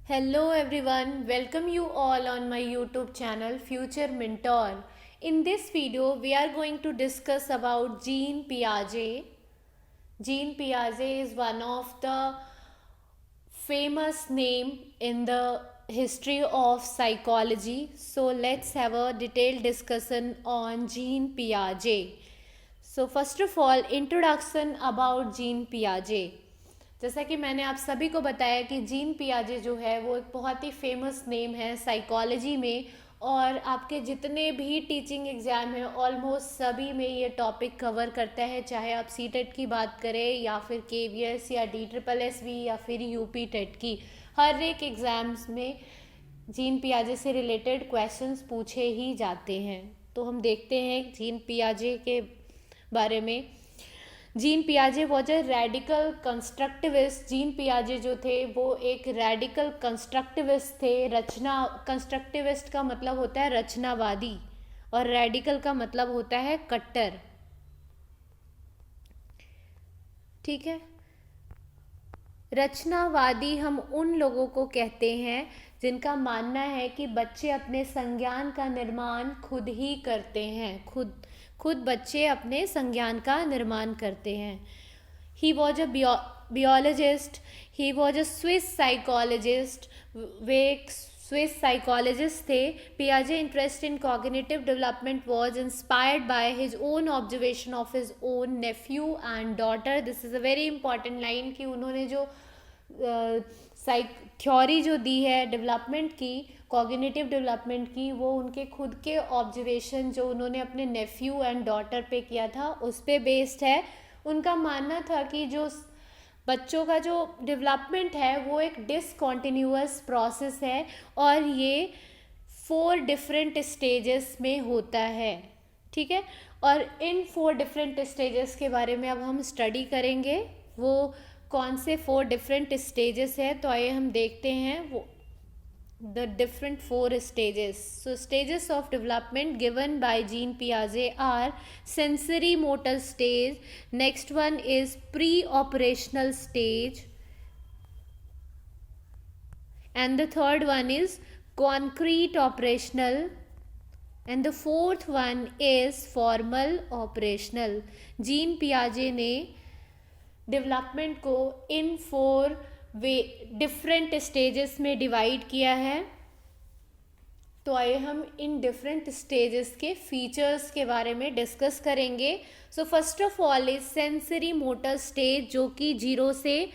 Hello everyone, welcome you all on my YouTube channel Future Mentor. In this video, we are going to discuss about Jean Piaget. Jean Piaget is one of the famous name in the history of psychology. So let's have a detailed discussion on Jean Piaget. So first of all, introduction about Jean Piaget. जैसा कि मैंने आप सभी को बताया कि gene पियाजे जो है वो एक बहुत ही फेमस नेम है साइकोलॉजी में, और आपके जितने भी टीचिंग एग्ज़ाम हैं ऑलमोस्ट सभी में ये टॉपिक कवर करता है, चाहे आप सी टेट की बात करें या फिर के वी एस या डी ट्रिपल एस वी या फिर यूपी टेट की। हर एक एग्ज़ाम्स में जीन पियाजे से रिलेटेड क्वेश्चंस पूछे ही जाते हैं। तो हम देखते हैं जीन पियाजे के बारे में। जीन पियाजे was a radical constructivist. Jean पियाजे जो थे वो एक रेडिकल कंस्ट्रक्टिविस्ट थे। कंस्ट्रक्टिविस्ट का मतलब होता है रचनावादी और रेडिकल का मतलब होता है कट्टर। ठीक है, रचनावादी हम उन लोगों को कहते हैं जिनका मानना है कि बच्चे अपने संज्ञान का निर्माण खुद ही करते हैं। खुद बच्चे अपने संज्ञान का निर्माण करते हैं। He was a biologist, he was a Swiss psychologist. वे एक स्विस साइकोलॉजिस्ट थे। पियाजे interest in cognitive development was inspired by his own observation of his own nephew and daughter. This is a very important line कि उन्होंने जो theory जो दी है development की, कॉग्निटिव डेवलपमेंट की, वो उनके खुद के ऑब्जर्वेशन जो उन्होंने अपने नेफ्यू एंड डॉटर पे किया था उस पे बेस्ड है। उनका मानना था कि जो बच्चों का जो डेवलपमेंट है वो एक डिसकॉन्टिन्यूअस प्रोसेस है और ये 4 डिफरेंट स्टेजेस में होता है। ठीक है, और इन 4 डिफरेंट स्टेजेस के बारे में अब हम स्टडी करेंगे। वो कौन से 4 डिफरेंट स्टेजेस है, तो आइए हम देखते हैं वो the different 4 stages. So stages of development given by Jean Piaget are sensory motor stage, next one is pre-operational stage, and the third one is concrete operational, and the fourth one is formal operational. Jean Piaget ने development को इन 4 वे different stages में divide किया है। तो आइए हम in different stages के features के बारे में डिस्कस करेंगे। So first of all is sensory motor stage, जो कि 0 से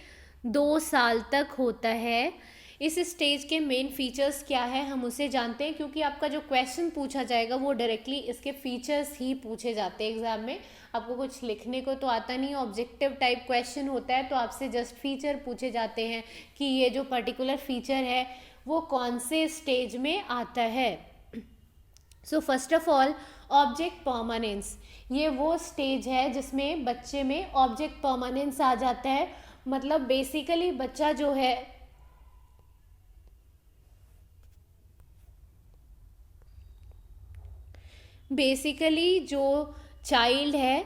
2 साल तक होता है। इस स्टेज के मेन फीचर्स क्या है हम उसे जानते हैं, क्योंकि आपका जो क्वेश्चन पूछा जाएगा वो डायरेक्टली इसके फीचर्स ही पूछे जाते हैं एग्जाम में। आपको कुछ लिखने को तो आता नहीं, ऑब्जेक्टिव टाइप क्वेश्चन होता है, तो आपसे जस्ट फीचर पूछे जाते हैं कि ये जो पर्टिकुलर फीचर है वो कौन से स्टेज में आता है। So first of all object permanence, ये वो स्टेज है जिसमें बच्चे में ऑब्जेक्ट परमानेंस आ जाता है। मतलब बेसिकली बच्चा जो है जो चाइल्ड है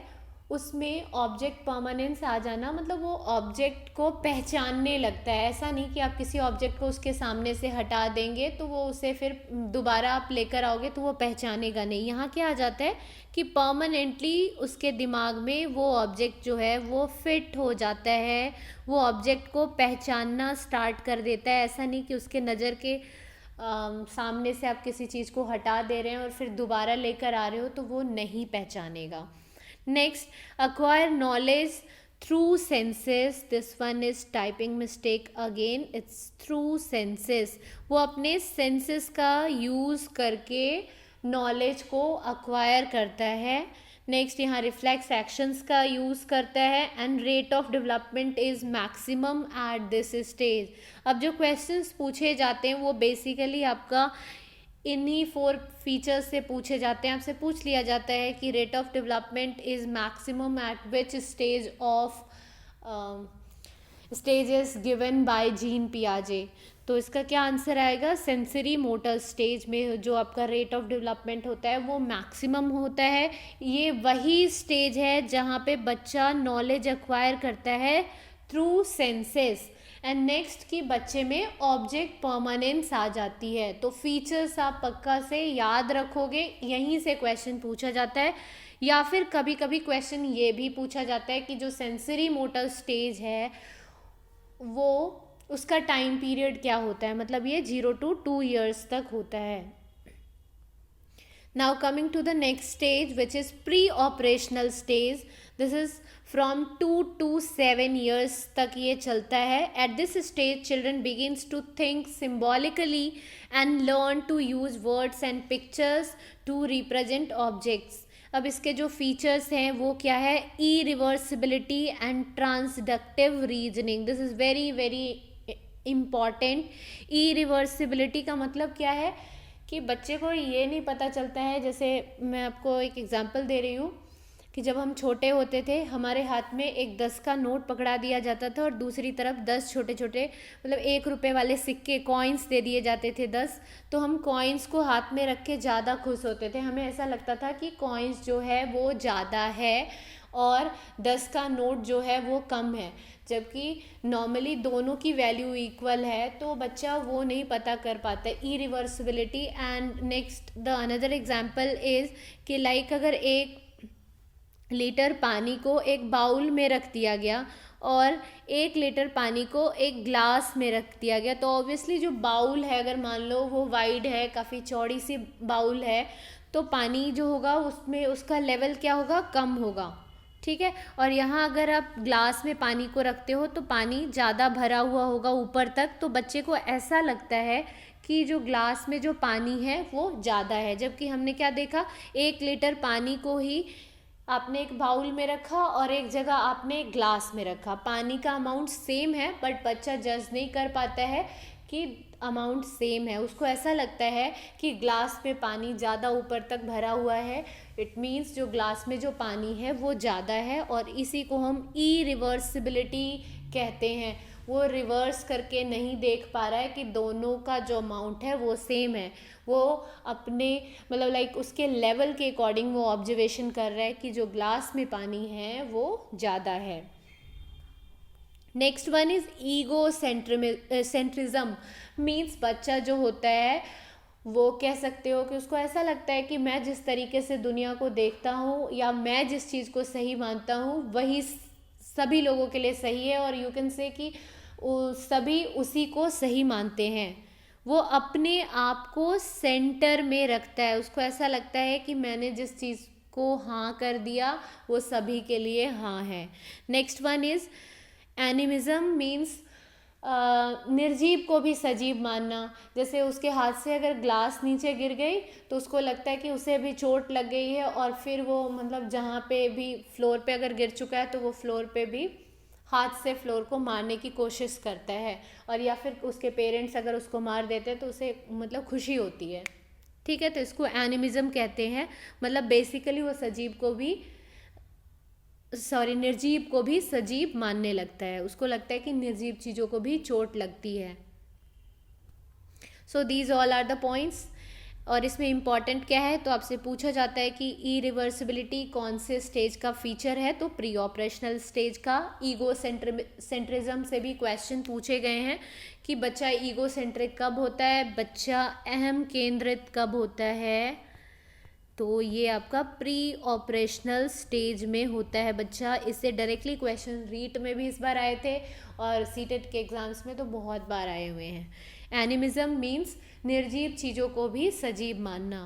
उसमें ऑब्जेक्ट परमानेंस आ जाना, मतलब वो ऑब्जेक्ट को पहचानने लगता है। ऐसा नहीं कि आप किसी ऑब्जेक्ट को उसके सामने से हटा देंगे तो वो उसे फिर दोबारा आप लेकर आओगे तो वो पहचानेगा नहीं। यहाँ क्या आ जाता है कि परमानेंटली उसके दिमाग में वो ऑब्जेक्ट जो है वो फिट हो जाता है, वो ऑब्जेक्ट को पहचानना स्टार्ट कर देता है। ऐसा नहीं कि उसके नज़र के सामने से आप किसी चीज़ को हटा दे रहे हैं और फिर दोबारा लेकर आ रहे हो तो वो नहीं पहचानेगा। Next, acquire knowledge through senses. This one is typing mistake again. It's through senses. वो अपने senses का यूज़ करके नॉलेज को acquire करता है। नेक्स्ट, यहाँ रिफ्लेक्स एक्शंस का यूज़ करता है। And rate of development is maximum at this stage. अब जो क्वेश्चंस पूछे जाते हैं वो बेसिकली आपका इन्हीं 4 फीचर्स से पूछे जाते हैं। आपसे पूछ लिया जाता है कि rate of development is maximum at which stage of stages given by Jean पियाजे। तो इसका क्या आंसर आएगा, सेंसरी मोटर स्टेज में जो आपका रेट ऑफ डेवलपमेंट होता है वो मैक्सिमम होता है। ये वही स्टेज है जहाँ पे बच्चा नॉलेज एक्वायर करता है थ्रू सेंसेस। एंड नेक्स्ट कि बच्चे में ऑब्जेक्ट परमानेंस आ जाती है। तो फीचर्स आप पक्का से याद रखोगे, यहीं से क्वेश्चन पूछा जाता है। या फिर कभी कभी क्वेश्चन ये भी पूछा जाता है कि जो सेंसरी मोटर स्टेज है वो उसका टाइम पीरियड क्या होता है, मतलब ये 0 to 2 years तक होता है। Now coming to the next stage, which is pre-operational stage. This is from 2 to 7 years तक ये चलता है। At this stage, children begins to think symbolically and learn to use words and pictures to represent objects. अब इसके जो features हैं वो क्या है, irreversibility and transductive reasoning. This is very very important. irreversibility का मतलब क्या है कि बच्चे को ये नहीं पता चलता है। जैसे मैं आपको एक एग्जांपल दे रही हूँ कि जब हम छोटे होते थे हमारे हाथ में एक 10 का नोट पकड़ा दिया जाता था और दूसरी तरफ 10 छोटे छोटे मतलब 1 रुपये वाले सिक्के कॉइन्स दे दिए जाते थे 10। तो हम कॉइन्स को हाथ में रख के ज़्यादा खुश होते थे, हमें ऐसा लगता था कि कॉइन्स जो है वो ज़्यादा है और 10 का नोट जो है वो कम है, जबकि नॉर्मली दोनों की वैल्यू इक्वल है। तो बच्चा वो नहीं पता कर पाता है, irreversibility. And next the another example is कि लाइक अगर 1 लीटर पानी को एक बाउल में रख दिया गया और 1 लीटर पानी को एक ग्लास में रख दिया गया, तो ऑब्वियसली जो बाउल है अगर मान लो वो वाइड है, काफ़ी चौड़ी सी बाउल है, तो पानी जो होगा उसमें उसका लेवल क्या होगा, कम होगा, ठीक है। और यहाँ अगर आप ग्लास में पानी को रखते हो तो पानी ज़्यादा भरा हुआ होगा ऊपर तक, तो बच्चे को ऐसा लगता है कि जो ग्लास में जो पानी है वो ज़्यादा है, जबकि हमने क्या देखा, 1 लीटर पानी को ही आपने एक बाउल में रखा और एक जगह आपने एक ग्लास में रखा, पानी का अमाउंट सेम है बट बच्चा जज नहीं कर पाता है कि अमाउंट सेम है। उसको ऐसा लगता है कि ग्लास में पानी ज़्यादा ऊपर तक भरा हुआ है, इट मीन्स जो ग्लास में जो पानी है वो ज़्यादा है, और इसी को हम इरिवर्सिबिलिटी कहते हैं। वो रिवर्स करके नहीं देख पा रहा है कि दोनों का जो अमाउंट है वो सेम है, वो अपने मतलब लाइक उसके लेवल के अकॉर्डिंग वो ऑब्जर्वेशन कर रहा है कि जो ग्लास में पानी है वो ज़्यादा है। Next one is ego centrism. Means बच्चा जो होता है वो कह सकते हो कि उसको ऐसा लगता है कि मैं जिस तरीके से दुनिया को देखता हूँ या मैं जिस चीज़ को सही मानता हूँ वही सभी लोगों के लिए सही है, और यू कैन से कि सभी उसी को सही मानते हैं। वो अपने आप को सेंटर में रखता है, उसको ऐसा लगता है कि मैंने जिस चीज़ को हाँ कर दिया वो सभी के लिए हाँ है। Next one is animism. Means निर्जीव को भी सजीव मानना। जैसे उसके हाथ से अगर ग्लास नीचे गिर गई तो उसको लगता है कि उसे भी चोट लग गई है, और फिर वो मतलब जहाँ पे भी फ्लोर पे अगर गिर चुका है तो वो फ्लोर पे भी हाथ से फ्लोर को मारने की कोशिश करता है, और या फिर उसके पेरेंट्स अगर उसको मार देते हैं तो उसे मतलब खुशी होती है, ठीक है। तो इसको एनिमिज्म कहते हैं। मतलब बेसिकली वो निर्जीव को भी सजीव मानने लगता है, उसको लगता है कि निर्जीव चीज़ों को भी चोट लगती है। So these all are the points. और इसमें इम्पॉर्टेंट क्या है, तो आपसे पूछा जाता है कि इरिवर्सिबिलिटी कौन से स्टेज का फीचर है, तो प्री ऑपरेशनल स्टेज का। ईगो सेंट्रिज्म से भी क्वेश्चन पूछे गए हैं कि बच्चा ईगो सेंट्रिक कब होता है, बच्चा अहम केंद्रित कब होता है, तो ये आपका प्री ऑपरेशनल स्टेज में होता है बच्चा। इससे डायरेक्टली क्वेश्चन रीट में भी इस बार आए थे और सीटेट के एग्जाम्स में तो बहुत बार आए हुए हैं। एनिमिज्म मीन्स निर्जीव चीज़ों को भी सजीव मानना।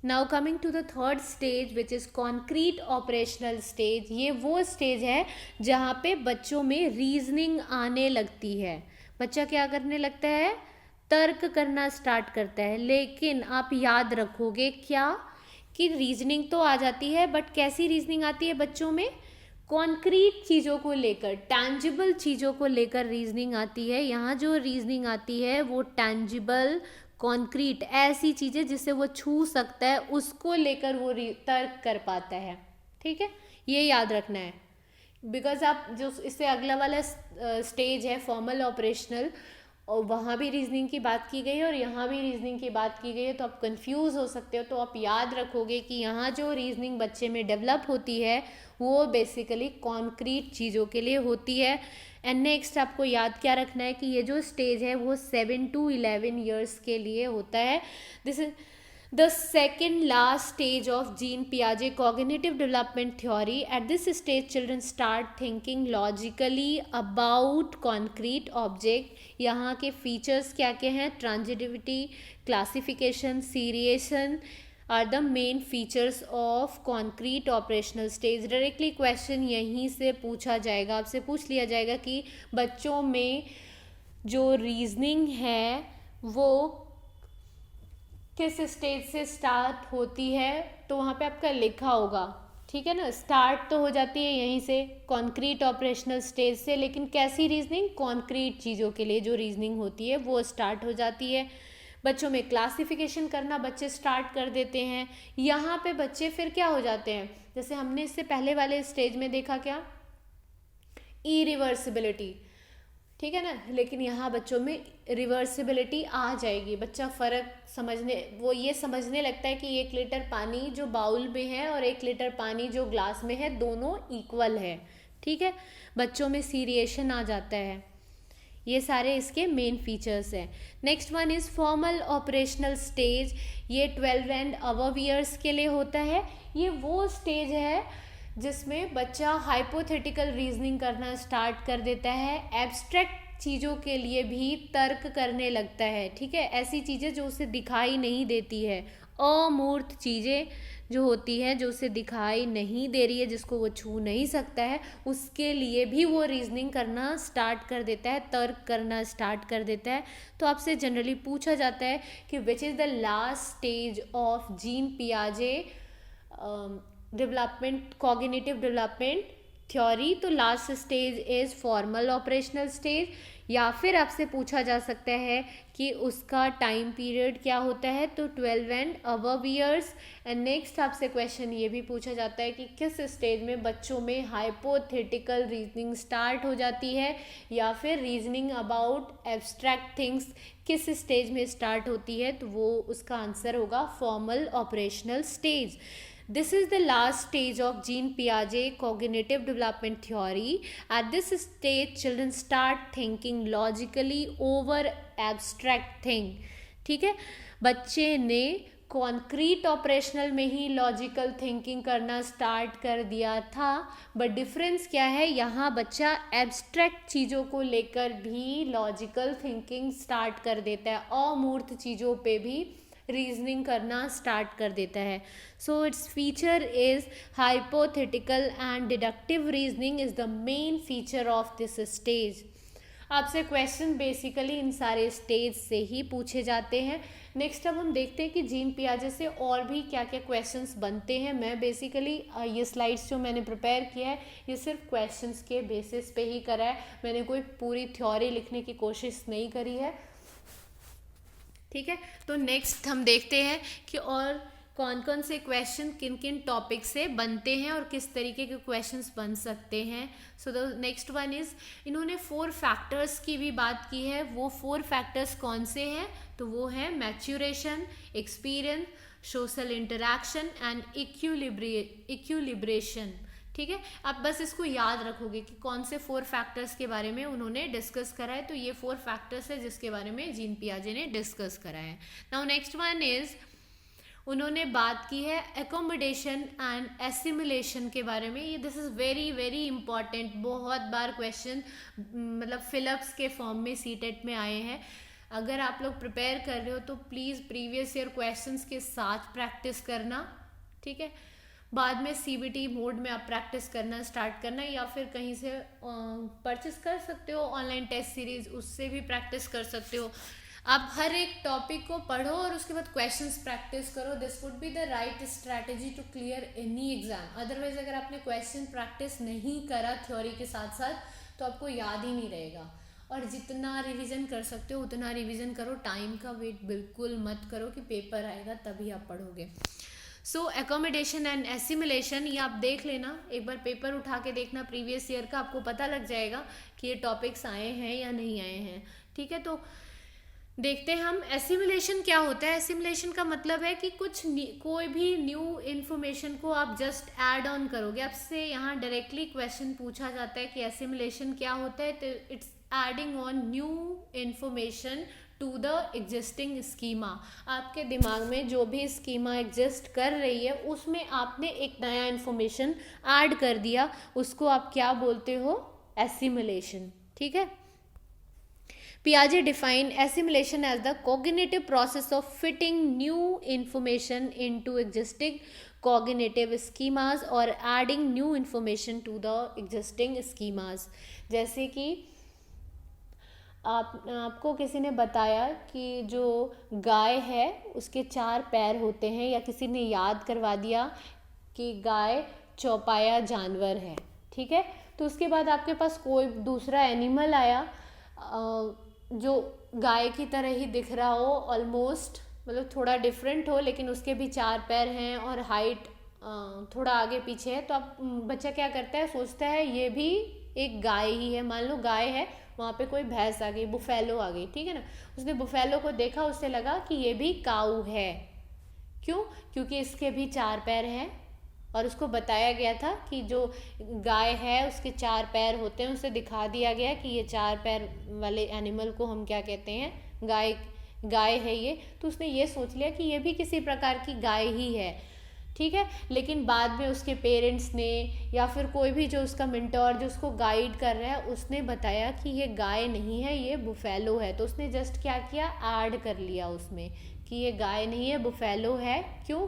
Now coming to the third stage which is concrete operational stage. ये वो स्टेज है जहाँ पे बच्चों में रीजनिंग आने लगती है। बच्चा क्या करने लगता है, तर्क करना स्टार्ट करता है। लेकिन आप याद रखोगे क्या कि रीजनिंग तो आ जाती है, बट कैसी रीजनिंग आती है बच्चों में, कॉन्क्रीट चीज़ों को लेकर, टैंजिबल चीज़ों को लेकर रीजनिंग आती है। यहाँ जो रीजनिंग आती है वो टैंजिबल, कॉन्क्रीट, ऐसी चीज़ें जिसे वो छू सकता है उसको लेकर वो तर्क कर पाता है, ठीक है। ये याद रखना है, बिकॉज आप जो इससे अगला वाला स्टेज है फॉर्मल ऑपरेशनल, और वहाँ भी रीजनिंग की बात की गई है और यहाँ भी रीजनिंग की बात की गई है, तो आप कंफ्यूज हो सकते हो। तो आप याद रखोगे कि यहाँ जो रीजनिंग बच्चे में डेवलप होती है वो बेसिकली कॉन्क्रीट चीज़ों के लिए होती है। एंड नेक्स्ट आपको याद क्या रखना है कि ये जो स्टेज है वो 7 to 11 ईयर्स के लिए होता है. This is the second last stage of Jean Piaget cognitive development theory. At this stage children start thinking logically about concrete object. यहाँ के features क्या क्या हैं? Transitivity, classification, seriation are the main features of concrete operational stage. Directly question यहीं से पूछा जाएगा, आपसे पूछ लिया जाएगा कि बच्चों में जो रीजनिंग है वो किस स्टेज से स्टार्ट होती है, तो वहाँ पे आपका लिखा होगा. ठीक है ना, स्टार्ट तो हो जाती है यहीं से कॉन्क्रीट ऑपरेशनल स्टेज से, लेकिन कैसी रीजनिंग? कॉन्क्रीट चीज़ों के लिए जो रीजनिंग होती है वो स्टार्ट हो जाती है. बच्चों में क्लासिफिकेशन करना बच्चे स्टार्ट कर देते हैं. यहाँ पे बच्चे फिर क्या हो जाते हैं, जैसे हमने इससे पहले वाले स्टेज में देखा क्या, इरिवर्सिबिलिटी. ठीक है ना, लेकिन यहाँ बच्चों में रिवर्सिबिलिटी आ जाएगी. बच्चा फ़र्क समझने, वो ये समझने लगता है कि 1 लीटर पानी जो बाउल में है और 1 लीटर पानी जो ग्लास में है दोनों इक्वल है. ठीक है, बच्चों में सीरिएशन आ जाता है. ये सारे इसके मेन फीचर्स हैं. Next one is formal operational stage. ये 12 एंड अबव ईयर्स के लिए होता है. ये वो स्टेज है जिसमें बच्चा हाइपोथेटिकल रीजनिंग करना स्टार्ट कर देता है, एब्स्ट्रैक्ट चीज़ों के लिए भी तर्क करने लगता है. ठीक है, ऐसी चीज़ें जो उसे दिखाई नहीं देती है, अमूर्त चीज़ें जो होती हैं जो उसे दिखाई नहीं दे रही है, जिसको वो छू नहीं सकता है, उसके लिए भी वो रीजनिंग करना स्टार्ट कर देता है, तर्क करना स्टार्ट कर देता है. तो आपसे जनरली पूछा जाता है कि which is the last stage of Jean पियाजे डेवलपमेंट, कॉग्निटिव डेवलपमेंट थ्योरी. तो last stage is formal operational stage. या फिर आपसे पूछा जा सकता है कि उसका टाइम पीरियड क्या होता है, तो 12 and above years. And next आपसे क्वेश्चन ये भी पूछा जाता है कि किस स्टेज में बच्चों में हाइपोथेटिकल रीजनिंग स्टार्ट हो जाती है, या फिर रीजनिंग अबाउट एब्स्ट्रैक्ट थिंग्स किस स्टेज में स्टार्ट होती है, तो वो उसका आंसर होगा formal operational stage. This is the last stage of Jean Piaget cognitive development theory. At this stage, children start thinking logically over abstract thing. ठीक है, बच्चे ने कॉन्क्रीट ऑपरेशनल में ही लॉजिकल थिंकिंग करना स्टार्ट कर दिया था, बट डिफरेंस क्या है, यहाँ बच्चा एब्स्ट्रैक्ट चीज़ों को लेकर भी लॉजिकल थिंकिंग स्टार्ट कर देता है, अमूर्त चीज़ों पे भी रीजनिंग करना स्टार्ट कर देता है. So its feature is hypothetical and deductive reasoning is the main feature of this stage. आपसे क्वेश्चन बेसिकली इन सारे स्टेज से ही पूछे जाते हैं. नेक्स्ट अब हम देखते हैं कि जीन पियाजे से और भी क्या क्या क्वेश्चंस बनते हैं. मैं बेसिकली ये स्लाइड्स जो मैंने प्रिपेयर किया है ये सिर्फ क्वेश्चंस के बेसिस पे ही करा है, मैंने कोई पूरी थ्योरी लिखने की कोशिश नहीं करी है. ठीक है, तो नेक्स्ट हम देखते हैं कि और कौन कौन से क्वेश्चन किन किन टॉपिक से बनते हैं और किस तरीके के क्वेश्चंस बन सकते हैं. So the next one is, इन्होंने 4 फैक्टर्स की भी बात की है. वो 4 फैक्टर्स कौन से हैं, तो वो है maturation, experience, social interaction and equilibration. ठीक है, आप बस इसको याद रखोगे कि कौन से 4 फैक्टर्स के बारे में उन्होंने डिस्कस करा है. तो ये 4 फैक्टर्स है जिसके बारे में जीन पियाजे ने डिस्कस करा है. नाउ नेक्स्ट वन इज, उन्होंने बात की है एकोमोडेशन एंड एसिमुलेशन के बारे में. ये this is very very important. बहुत बार क्वेश्चन मतलब फिलअप्स के फॉर्म में सीटेट में आए हैं. अगर आप लोग प्रिपेयर कर रहे हो तो प्लीज़ प्रीवियस ईयर क्वेश्चंस के साथ प्रैक्टिस करना. ठीक है, बाद में सीबीटी मोड में आप प्रैक्टिस करना स्टार्ट करना, या फिर कहीं से परचेस कर सकते हो ऑनलाइन टेस्ट सीरीज, उससे भी प्रैक्टिस कर सकते हो. आप हर एक टॉपिक को पढ़ो और उसके बाद क्वेश्चंस प्रैक्टिस करो. This would be the right strategy to clear any exam. Otherwise अगर आपने क्वेश्चन प्रैक्टिस नहीं करा थ्योरी के साथ साथ तो आपको याद ही नहीं रहेगा. और जितना रिवीजन कर सकते हो उतना रिवीजन करो. टाइम का वेट बिल्कुल मत करो कि पेपर आएगा तभी आप पढ़ोगे. सो एकोमोडेशन एंड एसिमुलेशन, ये आप देख लेना, एक बार पेपर उठा के देखना प्रीवियस ईयर का, आपको पता लग जाएगा कि ये टॉपिक्स आए हैं या नहीं आए हैं. ठीक है, तो देखते हैं हम एसिमुलेशन क्या होता है। एसिमुलेशन का मतलब है कि कोई भी न्यू इन्फॉर्मेशन को आप जस्ट ऐड ऑन करोगे। आपसे यहाँ डायरेक्टली क्वेश्चन पूछा जाता है कि एसिमुलेशन क्या होता है, तो it's adding on new information to the existing schema. आपके दिमाग में जो भी स्कीमा एग्जिस्ट कर रही है उसमें आपने एक नया इन्फॉर्मेशन ऐड कर दिया, उसको आप क्या बोलते हो, एसिमुलेशन। ठीक है। Piaget defined assimilation as the cognitive process of fitting new information into existing cognitive schemas or adding new information to the existing schemas। जैसे कि आपको किसी ने बताया कि जो गाय है उसके 4 पैर होते हैं, या किसी ने याद करवा दिया कि गाय चौपाया जानवर है। ठीक है। तो उसके बाद आपके पास कोई दूसरा एनिमल आया जो गाय की तरह ही दिख रहा हो, ऑलमोस्ट, मतलब थोड़ा डिफरेंट हो, लेकिन उसके भी 4 पैर हैं और हाइट थोड़ा आगे पीछे है। तो अब बच्चा क्या करता है, सोचता है ये भी एक गाय ही है। मान लो गाय है, वहाँ पे कोई भैंस आ गई, बुफेलो आ गई, ठीक है ना। उसने बुफेलो को देखा, उससे लगा कि ये भी काऊ है। क्यों? क्योंकि इसके भी 4 पैर हैं और उसको बताया गया था कि जो गाय है उसके 4 पैर होते हैं। उसे दिखा दिया गया कि ये 4 पैर वाले एनिमल को हम क्या कहते हैं, गाय है ये। तो उसने ये सोच लिया कि ये भी किसी प्रकार की गाय ही है। ठीक है। लेकिन बाद में उसके पेरेंट्स ने या फिर कोई भी जो उसका मेंटोर जो उसको गाइड कर रहा है उसने बताया कि ये गाय नहीं है, ये बुफेलो है। तो उसने जस्ट क्या किया, ऐड कर लिया उसमें कि ये गाय नहीं है, बुफेलो है। क्यों?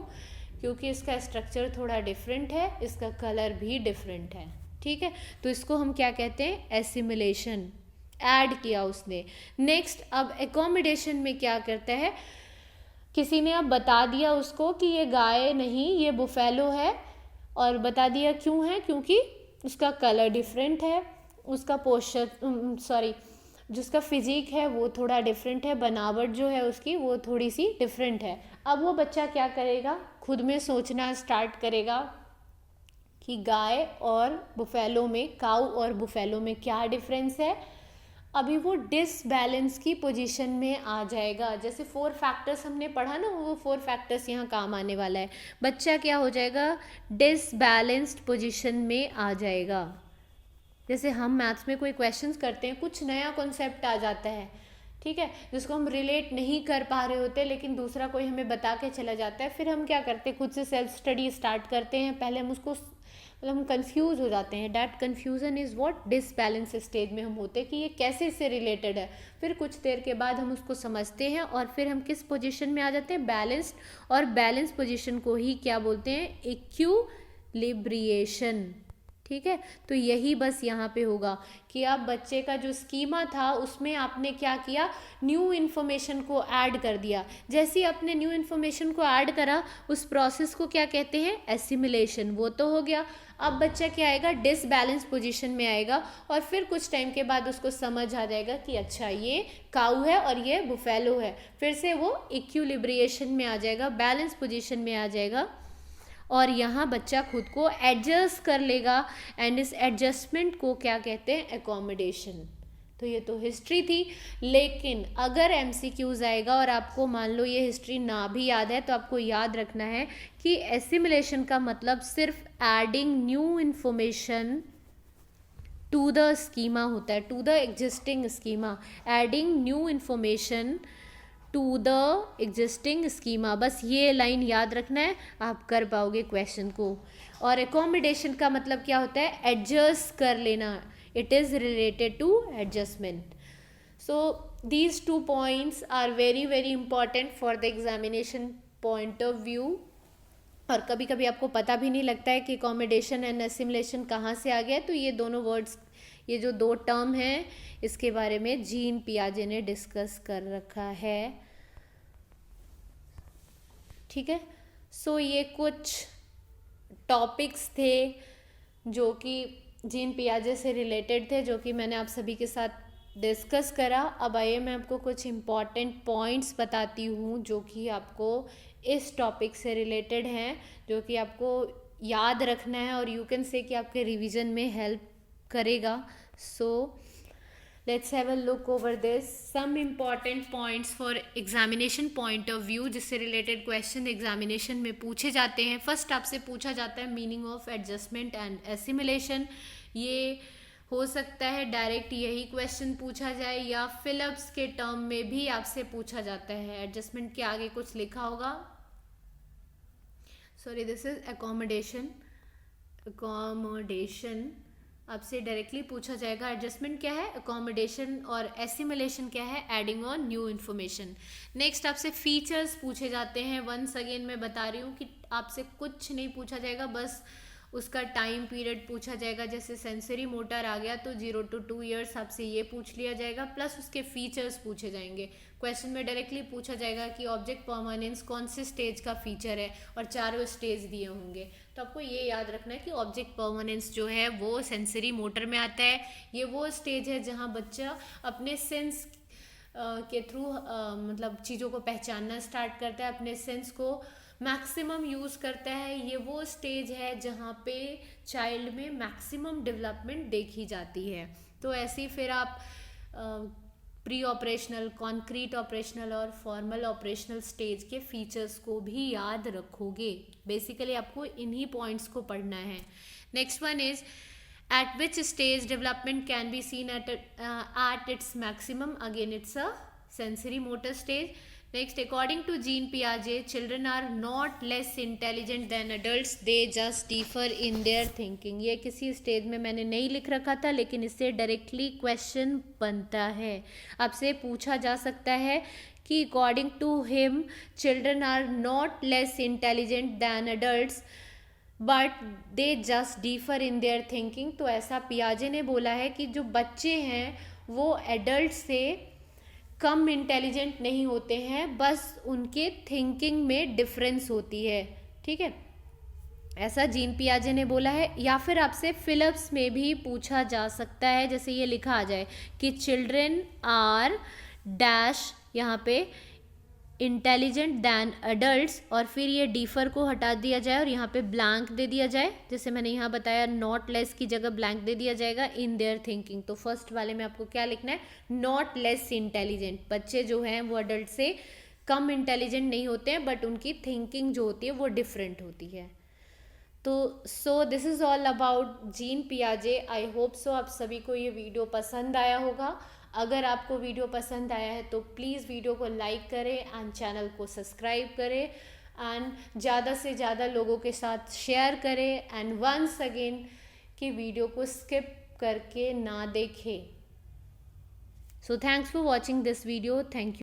क्योंकि इसका स्ट्रक्चर थोड़ा डिफरेंट है, इसका कलर भी डिफरेंट है। ठीक है। तो इसको हम क्या कहते हैं, एसिमुलेशन। ऐड किया उसने। नेक्स्ट, अब एकोमोडेशन में क्या करता है, किसी ने अब बता दिया उसको कि ये गाय नहीं, ये बुफेलो है, और बता दिया क्यों है, क्योंकि उसका कलर डिफरेंट है, उसका पोस्चर जिसका फिजिक है वो थोड़ा डिफरेंट है, बनावट जो है उसकी वो थोड़ी सी डिफरेंट है। अब वो बच्चा क्या करेगा, खुद में सोचना स्टार्ट करेगा कि गाय और बुफेलो में, काऊ और बुफेलो में क्या डिफरेंस है। अभी वो डिसबैलेंस की पोजीशन में आ जाएगा। जैसे 4 फैक्टर्स हमने पढ़ा ना, वो 4 फैक्टर्स यहाँ काम आने वाला है। बच्चा क्या हो जाएगा, डिसबैलेंस्ड पोजीशन में आ जाएगा। जैसे हम मैथ्स में कोई क्वेश्चंस करते हैं, कुछ नया कॉन्सेप्ट आ जाता है, ठीक है, जिसको हम रिलेट नहीं कर पा रहे होते, लेकिन दूसरा कोई हमें बता के चला जाता है। फिर हम क्या करते हैं, खुद से सेल्फ स्टडी स्टार्ट करते हैं। पहले हम उसको हम कंफ्यूज हो जाते हैं। That confusion is what, disbalance stage में हम होते हैं कि ये कैसे इससे रिलेटेड है। फिर कुछ देर के बाद हम उसको समझते हैं और फिर हम किस पोजीशन में आ जाते हैं, बैलेंस्ड। और बैलेंस पोजीशन को ही क्या बोलते हैं, इक्विलिब्रिएशन। ठीक है। तो यही बस यहाँ पे होगा कि आप बच्चे का जो स्कीमा था उसमें आपने क्या किया, न्यू इन्फॉर्मेशन को ऐड कर दिया। जैसे ही आपने न्यू इन्फॉर्मेशन को ऐड करा, उस प्रोसेस को क्या कहते हैं, एसिमुलेशन। वो तो हो गया। अब बच्चा क्या आएगा, डिसबैलेंस पोजीशन में आएगा, और फिर कुछ टाइम के बाद उसको समझ आ जाएगा कि अच्छा ये काऊ है और ये बुफेलो है। फिर से वो इक्विलिब्रिएशन में आ जाएगा, बैलेंस पोजीशन में आ जाएगा, और यहाँ बच्चा खुद को एडजस्ट कर लेगा। एंड इस एडजस्टमेंट को क्या कहते हैं, एकोमोडेशन। तो ये तो हिस्ट्री थी। लेकिन अगर MCQs आएगा और आपको मान लो ये हिस्ट्री ना भी याद है, तो आपको याद रखना है कि एसिमुलेशन का मतलब सिर्फ adding new information to the schema होता है, to the existing schema. Adding new information to the existing schema, बस ये लाइन याद रखना है, आप कर पाओगे क्वेश्चन को। और एकोमोडेशन का मतलब क्या होता है, एडजस्ट कर लेना। It is related to adjustment. So these 2 points are very very important for the examination point of view. और कभी कभी आपको पता भी नहीं लगता है कि एकोमोडेशन एंड एसिमुलेशन कहाँ से आ गया। तो ये दोनों वर्ड्स, ये जो 2 टर्म हैं, इसके बारे में जीन पियाजे ने डिस्कस कर रखा है। ठीक है। सो ये कुछ टॉपिक्स थे जो कि जीन पियाजे से रिलेटेड थे, जो कि मैंने आप सभी के साथ डिस्कस करा। अब आइए मैं आपको कुछ इम्पॉर्टेंट पॉइंट्स बताती हूँ जो कि आपको इस टॉपिक से रिलेटेड हैं, जो कि आपको याद रखना है और यू कैन से कि आपके रिवीजन में हेल्प करेगा। सो Let's have a look over this. Some important points for examination point of view, जिससे related question examination में पूछे जाते हैं. First आपसे पूछा जाता है meaning of adjustment and assimilation. ये हो सकता है डायरेक्ट यही क्वेश्चन पूछा जाए या फिलअप्स के टर्म में भी आपसे पूछा जाता है. एडजस्टमेंट के आगे कुछ लिखा होगा, sorry this is accommodation. Accommodation आपसे डायरेक्टली पूछा जाएगा. एडजस्टमेंट क्या है, अकोमोडेशन, और एसिमिलेशन क्या है, adding on new information. Next आपसे फीचर्स पूछे जाते हैं. वंस अगेन मैं बता रही हूँ कि आपसे कुछ नहीं पूछा जाएगा, बस उसका टाइम पीरियड पूछा जाएगा. जैसे सेंसरी मोटर आ गया तो 0 to 2 years आपसे ये पूछ लिया जाएगा, प्लस उसके फीचर्स पूछे जाएंगे. क्वेश्चन में डायरेक्टली पूछा जाएगा कि ऑब्जेक्ट परमानेंस कौन से स्टेज का फीचर है, और 4 स्टेज दिए होंगे. तो आपको ये याद रखना है कि ऑब्जेक्ट परमानेंस जो है वो सेंसरी मोटर में आता है. ये वो स्टेज है जहाँ बच्चा अपने सेंस के थ्रू मतलब चीज़ों को पहचानना स्टार्ट करता है, अपने सेंस को मैक्सिमम यूज़ करता है. ये वो स्टेज है जहाँ पे चाइल्ड में मैक्सिमम डेवलपमेंट देखी जाती है. तो ऐसे ही फिर आप प्री ऑपरेशनल, कॉन्क्रीट ऑपरेशनल और फॉर्मल ऑपरेशनल स्टेज के फीचर्स को भी याद रखोगे. बेसिकली आपको इन्हीं पॉइंट्स को पढ़ना है. Next one is at which stage development can be seen at its maximum. Again it's a sensory motor stage. Next, according to Jean Piaget, children are not less intelligent than adults, they just differ in their thinking. ये किसी stage में मैंने नहीं लिख रखा था, लेकिन इससे डायरेक्टली क्वेश्चन बनता है. आपसे पूछा जा सकता है कि according to him children are not less intelligent than adults but they just differ in their thinking. तो ऐसा पियाजे ने बोला है कि जो बच्चे हैं वो एडल्ट से कम इंटेलिजेंट नहीं होते हैं, बस उनके थिंकिंग में डिफरेंस होती है. ठीक है, ऐसा जीन पियाजे ने बोला है. या फिर आपसे फिलिप्स में भी पूछा जा सकता है, जैसे ये लिखा आ जाए कि चिल्ड्रन आर डैश, यहाँ पे इंटेलिजेंट दैन अडल्ट्स, और फिर ये डीफर को हटा दिया जाए और यहाँ पे ब्लैंक दे दिया जाए. जैसे मैंने यहाँ बताया नॉट लेस की जगह ब्लैंक दे दिया जाएगा इन देयर थिंकिंग. तो फर्स्ट वाले में आपको क्या लिखना है, नॉट लेस इंटेलिजेंट. बच्चे जो हैं वो अडल्ट से कम इंटेलिजेंट नहीं होते हैं, बट उनकी थिंकिंग जो होती है वो डिफरेंट होती है. तो so this is all about Jean पियाजे. आई होप सो आप सभी को ये वीडियो पसंद आया होगा. अगर आपको वीडियो पसंद आया है तो प्लीज़ वीडियो को लाइक करें एंड चैनल को सब्सक्राइब करें एंड ज़्यादा से ज़्यादा लोगों के साथ शेयर करें. एंड वंस अगेन कि वीडियो को स्किप करके ना देखें. So thanks for watching this video. Thank you.